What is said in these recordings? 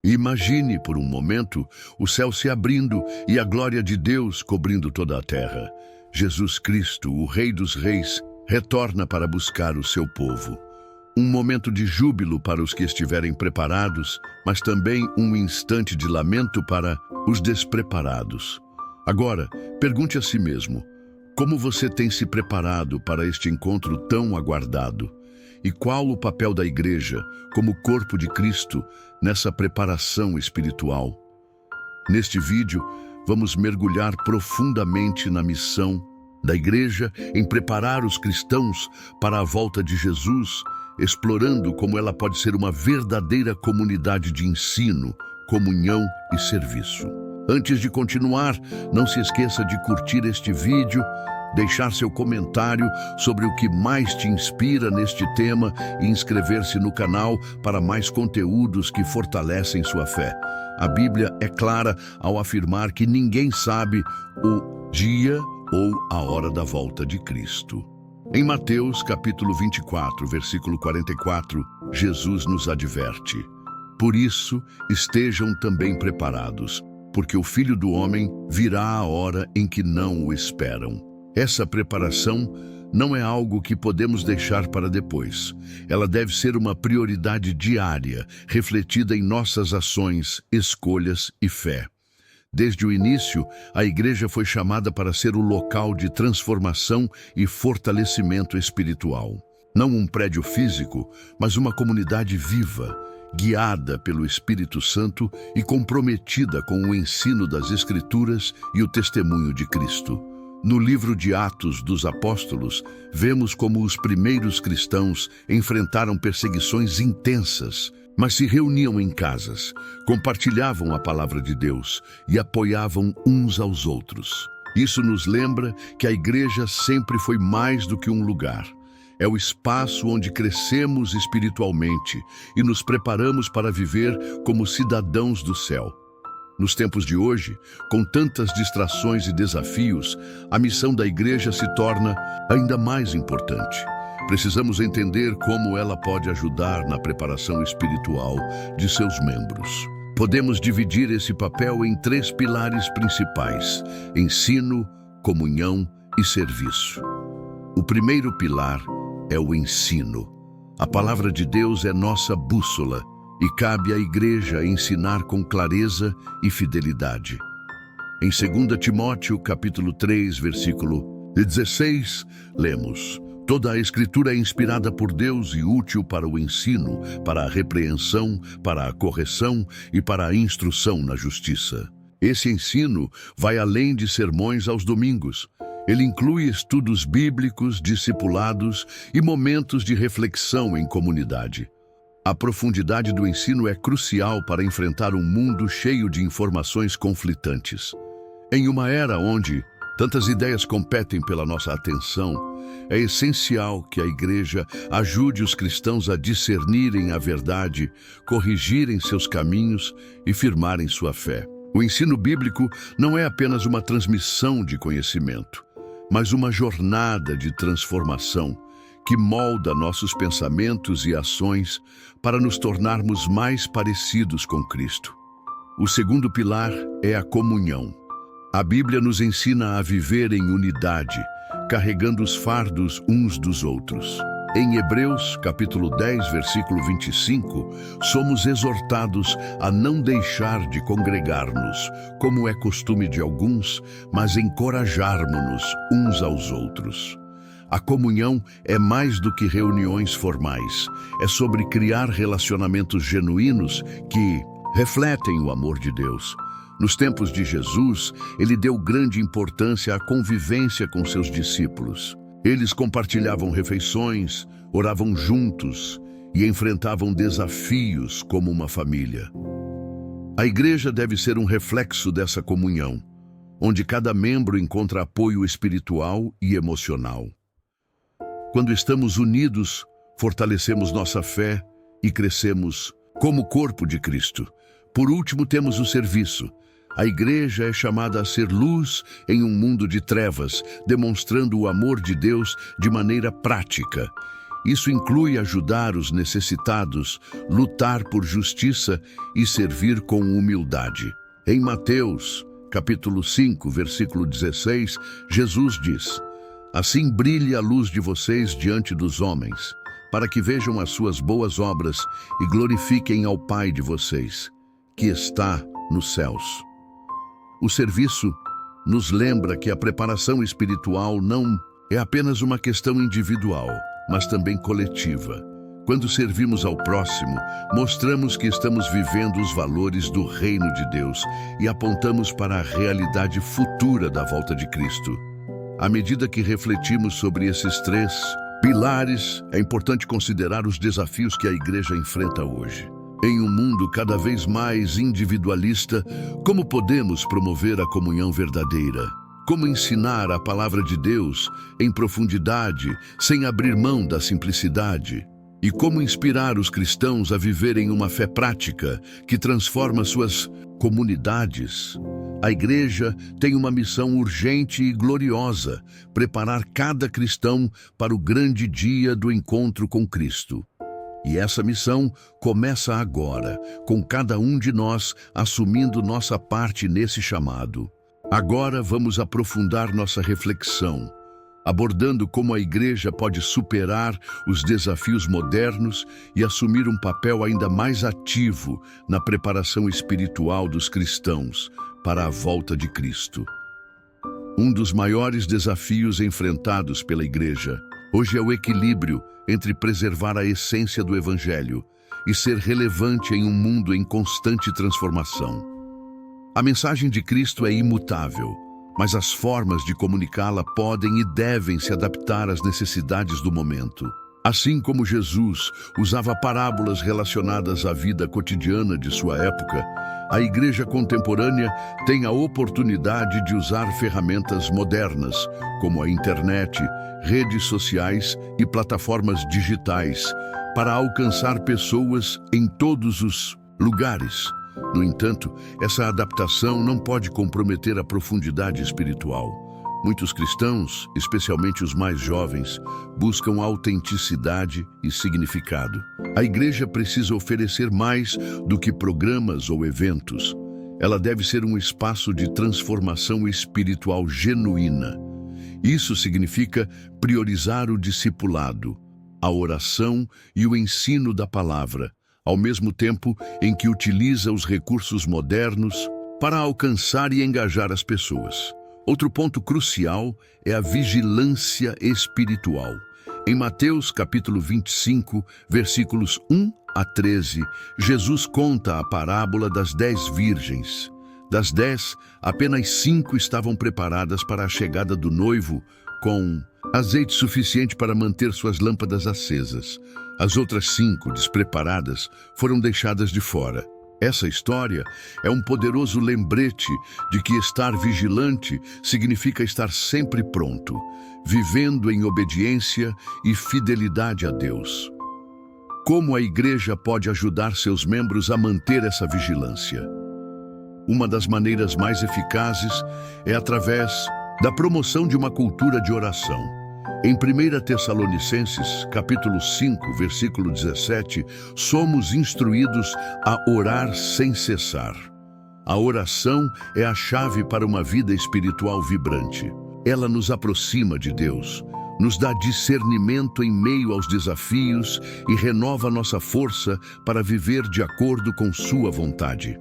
Imagine por um momento o céu se abrindo e a glória de Deus cobrindo toda a terra. Jesus Cristo, o Rei dos Reis, retorna para buscar o seu povo. Um momento de júbilo para os que estiverem preparados, mas também um instante de lamento para os despreparados. Agora, pergunte a si mesmo: como você tem se preparado para este encontro tão aguardado? E qual o papel da igreja, como corpo de Cristo, nessa preparação espiritual? Neste vídeo, vamos mergulhar profundamente na missão da igreja em preparar os cristãos para a volta de Jesus, explorando como ela pode ser uma verdadeira comunidade de ensino, comunhão e serviço. Antes de continuar, não se esqueça de curtir este vídeo, deixar seu comentário sobre o que mais te inspira neste tema e inscrever-se no canal para mais conteúdos que fortalecem sua fé. A Bíblia é clara ao afirmar que ninguém sabe o dia ou a hora da volta de Cristo. Em Mateus capítulo 24, versículo 44, Jesus nos adverte: por isso estejam também preparados, porque o Filho do Homem virá a hora em que não o esperam. Essa preparação não é algo que podemos deixar para depois. Ela deve ser uma prioridade diária, refletida em nossas ações, escolhas e fé. Desde o início, a igreja foi chamada para ser o local de transformação e fortalecimento espiritual. Não um prédio físico, mas uma comunidade viva, guiada pelo Espírito Santo e comprometida com o ensino das Escrituras e o testemunho de Cristo. No livro de Atos dos Apóstolos, vemos como os primeiros cristãos enfrentaram perseguições intensas, mas se reuniam em casas, compartilhavam a palavra de Deus e apoiavam uns aos outros. Isso nos lembra que a igreja sempre foi mais do que um lugar. É o espaço onde crescemos espiritualmente e nos preparamos para viver como cidadãos do céu. Nos tempos de hoje, com tantas distrações e desafios, a missão da igreja se torna ainda mais importante. Precisamos entender como ela pode ajudar na preparação espiritual de seus membros. Podemos dividir esse papel em 3 pilares principais: ensino, comunhão e serviço. O primeiro pilar é o ensino. A palavra de Deus é nossa bússola e cabe à igreja ensinar com clareza e fidelidade. Em 2 Timóteo, capítulo 3, versículo 16, lemos: toda a Escritura é inspirada por Deus e útil para o ensino, para a repreensão, para a correção e para a instrução na justiça. Esse ensino vai além de sermões aos domingos. Ele inclui estudos bíblicos, discipulados e momentos de reflexão em comunidade. A profundidade do ensino é crucial para enfrentar um mundo cheio de informações conflitantes. Em uma era onde tantas ideias competem pela nossa atenção, é essencial que a igreja ajude os cristãos a discernirem a verdade, corrigirem seus caminhos e firmarem sua fé. O ensino bíblico não é apenas uma transmissão de conhecimento, mas uma jornada de transformação que molda nossos pensamentos e ações para nos tornarmos mais parecidos com Cristo. O segundo pilar é a comunhão. A Bíblia nos ensina a viver em unidade, carregando os fardos uns dos outros. Em Hebreus, capítulo 10, versículo 25, somos exortados a não deixar de congregar-nos, como é costume de alguns, mas encorajarmos-nos uns aos outros. A comunhão é mais do que reuniões formais. É sobre criar relacionamentos genuínos que refletem o amor de Deus. Nos tempos de Jesus, ele deu grande importância à convivência com seus discípulos. Eles compartilhavam refeições, oravam juntos e enfrentavam desafios como uma família. A igreja deve ser um reflexo dessa comunhão, onde cada membro encontra apoio espiritual e emocional. Quando estamos unidos, fortalecemos nossa fé e crescemos como corpo de Cristo. Por último, temos o serviço. A igreja é chamada a ser luz em um mundo de trevas, demonstrando o amor de Deus de maneira prática. Isso inclui ajudar os necessitados, lutar por justiça e servir com humildade. Em Mateus, capítulo 5, versículo 16, Jesus diz: "Assim brilhe a luz de vocês diante dos homens, para que vejam as suas boas obras e glorifiquem ao Pai de vocês, que está nos céus." O serviço nos lembra que a preparação espiritual não é apenas uma questão individual, mas também coletiva. Quando servimos ao próximo, mostramos que estamos vivendo os valores do reino de Deus e apontamos para a realidade futura da volta de Cristo. À medida que refletimos sobre esses três pilares, é importante considerar os desafios que a igreja enfrenta hoje. Em um mundo cada vez mais individualista, como podemos promover a comunhão verdadeira? Como ensinar a palavra de Deus em profundidade, sem abrir mão da simplicidade? E como inspirar os cristãos a viverem uma fé prática que transforma suas comunidades? A igreja tem uma missão urgente e gloriosa: preparar cada cristão para o grande dia do encontro com Cristo. E essa missão começa agora, com cada um de nós assumindo nossa parte nesse chamado. Agora vamos aprofundar nossa reflexão, abordando como a igreja pode superar os desafios modernos e assumir um papel ainda mais ativo na preparação espiritual dos cristãos para a volta de Cristo. Um dos maiores desafios enfrentados pela igreja hoje é o equilíbrio entre preservar a essência do Evangelho e ser relevante em um mundo em constante transformação. A mensagem de Cristo é imutável, mas as formas de comunicá-la podem e devem se adaptar às necessidades do momento. Assim como Jesus usava parábolas relacionadas à vida cotidiana de sua época, a igreja contemporânea tem a oportunidade de usar ferramentas modernas, como a internet, redes sociais e plataformas digitais, para alcançar pessoas em todos os lugares. No entanto, essa adaptação não pode comprometer a profundidade espiritual. Muitos cristãos, especialmente os mais jovens, buscam autenticidade e significado. A igreja precisa oferecer mais do que programas ou eventos. Ela deve ser um espaço de transformação espiritual genuína. Isso significa priorizar o discipulado, a oração e o ensino da palavra, ao mesmo tempo em que utiliza os recursos modernos para alcançar e engajar as pessoas. Outro ponto crucial é a vigilância espiritual. Em Mateus capítulo 25, versículos 1 a 13, Jesus conta a parábola das 10 virgens. Das 10, apenas 5 estavam preparadas para a chegada do noivo com azeite suficiente para manter suas lâmpadas acesas. As outras 5, despreparadas, foram deixadas de fora. Essa história é um poderoso lembrete de que estar vigilante significa estar sempre pronto, vivendo em obediência e fidelidade a Deus. Como a igreja pode ajudar seus membros a manter essa vigilância? Uma das maneiras mais eficazes é através da promoção de uma cultura de oração. Em 1 Tessalonicenses, capítulo 5, versículo 17, somos instruídos a orar sem cessar. A oração é a chave para uma vida espiritual vibrante. Ela nos aproxima de Deus, nos dá discernimento em meio aos desafios e renova nossa força para viver de acordo com sua vontade.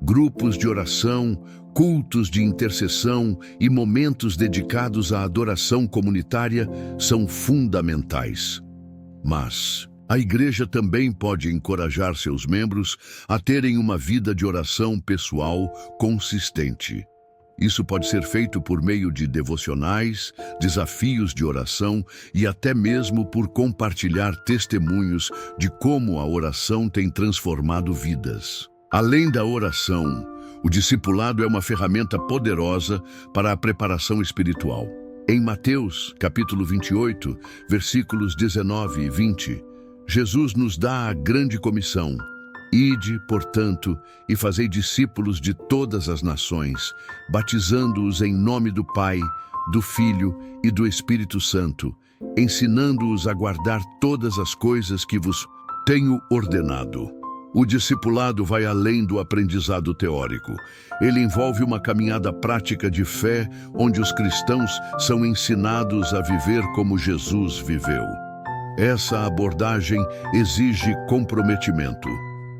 Grupos de oração, cultos de intercessão e momentos dedicados à adoração comunitária são fundamentais. Mas a igreja também pode encorajar seus membros a terem uma vida de oração pessoal consistente. Isso pode ser feito por meio de devocionais, desafios de oração e até mesmo por compartilhar testemunhos de como a oração tem transformado vidas. Além da oração, o discipulado é uma ferramenta poderosa para a preparação espiritual. Em Mateus, capítulo 28, versículos 19 e 20, Jesus nos dá a grande comissão: Ide, portanto, e fazei discípulos de todas as nações, batizando-os em nome do Pai, do Filho e do Espírito Santo, ensinando-os a guardar todas as coisas que vos tenho ordenado. O discipulado vai além do aprendizado teórico. Ele envolve uma caminhada prática de fé, onde os cristãos são ensinados a viver como Jesus viveu. Essa abordagem exige comprometimento.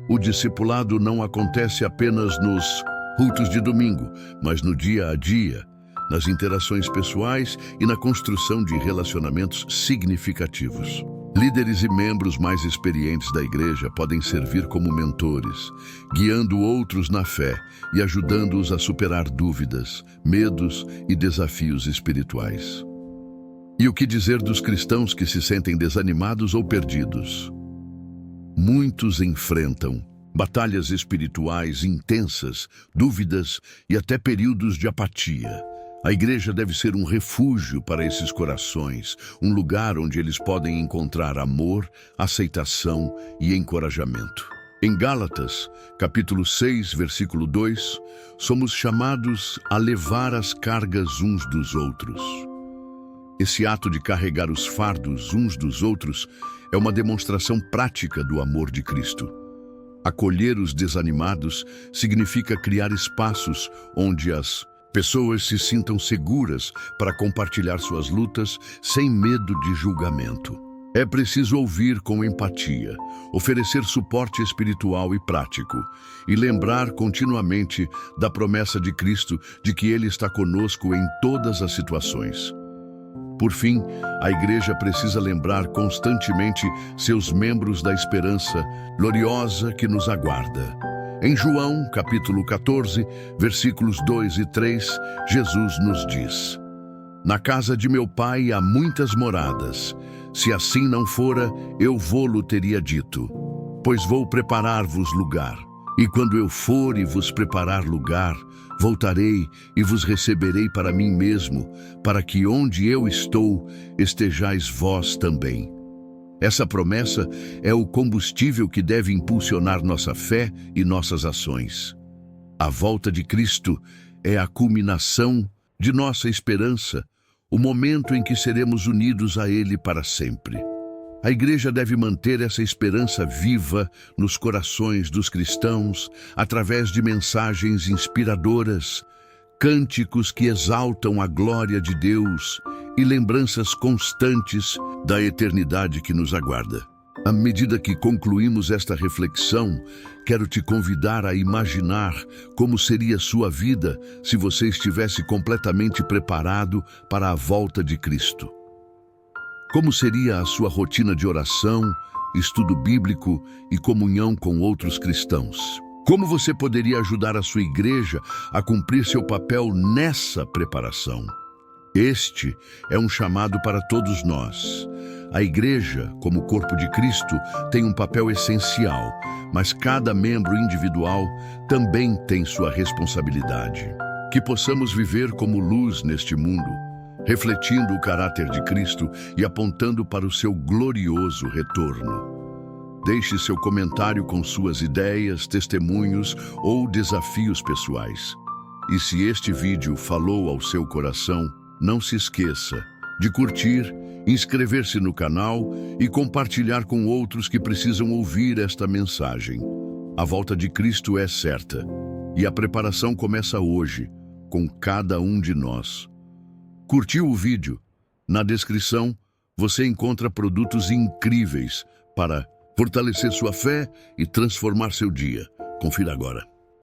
O discipulado não acontece apenas nos cultos de domingo, mas no dia a dia, nas interações pessoais e na construção de relacionamentos significativos. Líderes e membros mais experientes da igreja podem servir como mentores, guiando outros na fé e ajudando-os a superar dúvidas, medos e desafios espirituais. E o que dizer dos cristãos que se sentem desanimados ou perdidos? Muitos enfrentam batalhas espirituais intensas, dúvidas e até períodos de apatia. A igreja deve ser um refúgio para esses corações, um lugar onde eles podem encontrar amor, aceitação e encorajamento. Em Gálatas, capítulo 6, versículo 2, somos chamados a levar as cargas uns dos outros. Esse ato de carregar os fardos uns dos outros é uma demonstração prática do amor de Cristo. Acolher os desanimados significa criar espaços onde as pessoas se sintam seguras para compartilhar suas lutas sem medo de julgamento. É preciso ouvir com empatia, oferecer suporte espiritual e prático, e lembrar continuamente da promessa de Cristo de que Ele está conosco em todas as situações. Por fim, a igreja precisa lembrar constantemente seus membros da esperança gloriosa que nos aguarda. Em João, capítulo 14, versículos 2 e 3, Jesus nos diz: Na casa de meu Pai há muitas moradas. Se assim não fora, eu vô-lo teria dito, pois vou preparar-vos lugar. E quando eu for e vos preparar lugar, voltarei e vos receberei para mim mesmo, para que onde eu estou, estejais vós também. Essa promessa é o combustível que deve impulsionar nossa fé e nossas ações. A volta de Cristo é a culminação de nossa esperança, o momento em que seremos unidos a Ele para sempre. A igreja deve manter essa esperança viva nos corações dos cristãos através de mensagens inspiradoras, cânticos que exaltam a glória de Deus e lembranças constantes da eternidade que nos aguarda. À medida que concluímos esta reflexão, quero te convidar a imaginar como seria sua vida se você estivesse completamente preparado para a volta de Cristo. Como seria a sua rotina de oração, estudo bíblico e comunhão com outros cristãos? Como você poderia ajudar a sua igreja a cumprir seu papel nessa preparação? Este é um chamado para todos nós. A igreja, como corpo de Cristo, tem um papel essencial, mas cada membro individual também tem sua responsabilidade. Que possamos viver como luz neste mundo, refletindo o caráter de Cristo e apontando para o seu glorioso retorno. Deixe seu comentário com suas ideias, testemunhos ou desafios pessoais. E se este vídeo falou ao seu coração, não se esqueça de curtir, inscrever-se no canal e compartilhar com outros que precisam ouvir esta mensagem. A volta de Cristo é certa e a preparação começa hoje, com cada um de nós. Curtiu o vídeo? Na descrição, você encontra produtos incríveis para fortalecer sua fé e transformar seu dia. Confira agora.